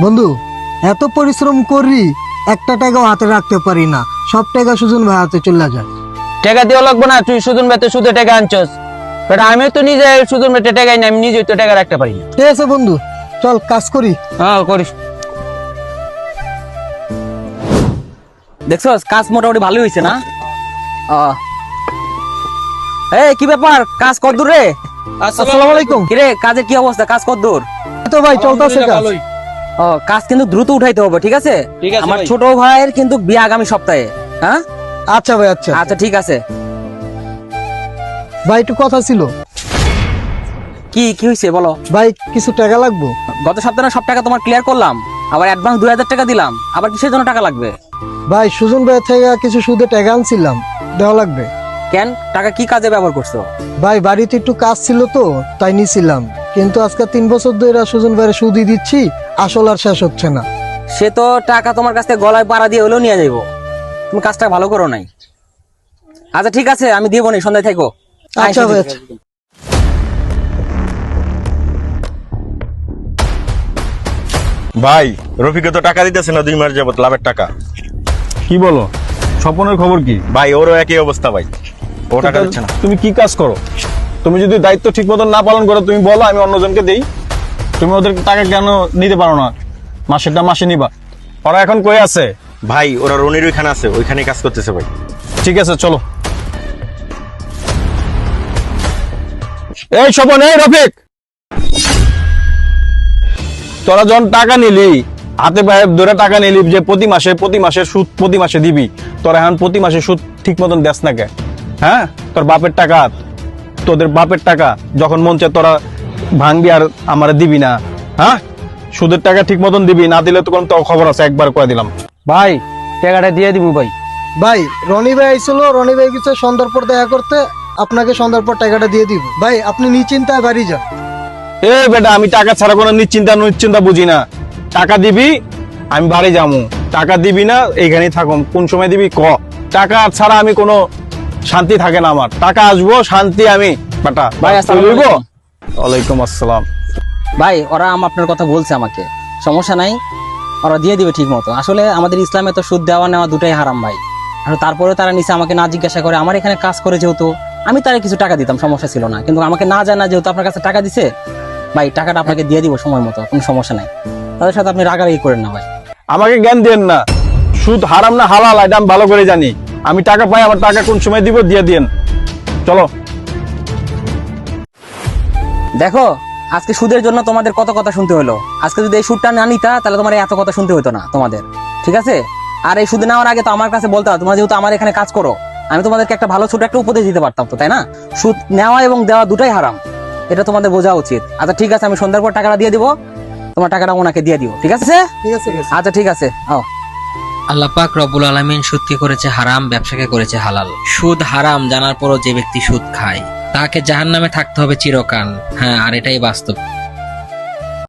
বন্ধু, এত পরিশ্রম করি একটা টাকাও হাতে রাখতে পারি না, সব টাকা সুজন ভাই হাতে চলে যায়। টাকা দেওয়া লাগবে না, তুই সুজন ভাই তো সুদে টাকা আনছস, বাট আমি তো নিজে সুজন ভাই টাকাই না, আমি নিজেই তো টাকা রাখতে পারি না। ঠিক আছে বন্ধু, চল কাজ করি। হ্যাঁ করিস। দেখছো কাজ মোটামুটি ভালোই হয়েছে না? এই কি ব্যাপার, কাজ কতদূর রে? আসসালামু আলাইকুম। কিরে কাজের কি অবস্থা, কাজ কতদূর? তো ভাই চলতেছে কাজ। কাজ কিন্তু দ্রুত উঠাইতে হবে, ঠিক আছে? ঠিক আছে আমার ভাই। ছোট ভাইয়ের কিন্তু বিয়ে আগামী সপ্তাহে। হ্যাঁ আচ্ছা ভাই, আচ্ছা আচ্ছা ঠিক আছে। ভাই একটু কথা ছিল। কি কি হয়েছে বলো? ভাই কিছু টাকা লাগবে। গত সপ্তাহে সব টাকা তোমার ক্লিয়ার করলাম, আবার অ্যাডভান্স 2000 টাকা দিলাম, আবার কিসের জন্য টাকা লাগবে? ভাই সুজন ভাই থেকে কিছু সুদে টাকা আনছিলাম, দেওয়া লাগবে। কেন, টাকা কি কাজে ব্যবহার করছো? ভাই বাড়িতে একটু কাজ ছিল তো তাই নিছিলাম, কিন্তু আজকে 3 বছর ধরে সুজন ভাইয়ের সুদই দিচ্ছি, আসল আর শেষ হচ্ছে না। সে তো টাকা তোমার কাছ থেকে গলায় পাড়া দিয়ে হলেও নিয়ে যাইবো, তুমি কাজটা ভালো করো নাই। আচ্ছা ঠিক আছে, আমি দিব নি, সন্ধ্যায় থাকো। আচ্ছা ভাই, আচ্ছা। ভাই রফিকে তো টাকা দিতেছে না 2 মাস যাবত, লাভের টাকা। কি বলো? স্বপনের খবর কি? ভাই ওরও একই অবস্থা ভাই, ও টাকা দিচ্ছে না। তুমি কি কাজ করো? তুমি যদি দায়িত্ব ঠিক মতন না পালন করো, তুমি বলো, আমি অন্যজনকে দেই। তুমি ওদের টাকা কেন নিতে পারো না? মাসেরটা মাসে নিবা। ওরা এখন কই আছে? ভাই ওরা রনির ওইখানে আছে, ওইখানেই কাজ করতেছে ভাই। ঠিক আছে চলো। এই স্বপন, এই রফিক, তোরা যখন টাকা নিলি, হাতে পায়ে ধরে টাকা নিলি যে প্রতি মাসে সুদ প্রতি মাসে দিবি, তোরা এখন প্রতি মাসে সুদ ঠিক মতন দেস না কে? হ্যাঁ, তোর বাপের টাকা, তোদের বাপের টাকা যখন মন চায় তোরা ভাঙবি আর আমার দিবি না। হ্যাঁ, সুদের টাকা ঠিক মতন দিবি, না দিলে তো কোনো খবর আছে, একবার করে দিলাম। ভাই টাকাটা দিয়ে দিব ভাই। ভাই রনি ভাই আইছিল, রনি ভাই কিছু সন্ধ্যার পর দেখা করতে, আপনাকে সন্ধ্যার পর টাকাটা দিয়ে দিব। ভাই আপনি নিশ্চিন্তায় বাড়ি যান। এই বেটা, আমি টাকা ছাড়া কোনো নিশ্চিন্তা বুঝি না। টাকা দিবি, আমি বাড়ি যাবো। টাকা দিবি না, এইখানেই থাকো। কোন সময় দিবি ক? টাকা ছাড়া আমি কোনো শান্তি থাকে না আমার। টাকা আসবো, শান্তি আমি বেটা। ভাই, আসসালামু আলাইকুম। ওয়ালাইকুম আসসালাম। ভাই ওরা আপনার কথা বলছে আমাকে, সমস্যা নাই, ওরা দিয়ে দিবে ঠিক মতো। আসলে আমাদের ইসলামে তো সুদ দেওয়া নেওয়া দুটাই হারাম ভাই। আর তারপরে তারা নিচে আমাকে না জিজ্ঞাসা করে, আমার এখানে কাজ করে যেহেতু আমি তারা কিছু টাকা দিতাম, সমস্যা ছিল না। কিন্তু আমাকে না জানা যেহেতু আপনার কাছে টাকা দিছে, ভাই টাকাটা আপনাকে দিয়ে দিব সময় মতো, কোনো সমস্যা নাই। তাদের সাথে আপনি রাগারাগি করেন না ভাই। আমাকে জ্ঞান দেন না, সুদ হারাম না হালাল এটা আমি ভালো করে জানি। আমি টাকা পাই, আমার টাকা কোন সময় দিব দিয়ে দিন। চলো। দেখো আজকে সুদের জন্য তোমাদের কত কথা শুনতে হলো। আজকে যদি এই সুদটা না নিতা, তাহলে তোমার এত কথা শুনতে হতো না তোমাদের, ঠিক আছে? আর এই সুদ নেওয়ার আগে তো আমার কাছে বলতে হবে, তোমরা যেহেতু আমার এখানে কাজ করো, আমি তোমাদেরকে একটা ভালো ছোট একটা উপদেশ দিতে পারতাম তো, তাই না? সুদ নেওয়া এবং দেওয়া দুটাই হারাম, এটা তোমাদের বোঝা উচিত। আচ্ছা ঠিক আছে, আমি সন্ধ্যার পর টাকাটা দিয়ে দিব, তোমার টাকাটা ওনাকে দিয়ে দিও, ঠিক আছে? ঠিক আছে ভাই। আচ্ছা ঠিক আছে। আল্লাহ পাক রব্বুল আলামিন সুদকে করেছে হারাম, ব্যবসাকে করেছে হালাল। সুদ হারাম জানার পরও যে ব্যক্তি সুদ খায় তাকে জাহান্নামে থাকতে হবে চিরকাল। হ্যাঁ, আর এটাই বাস্তব।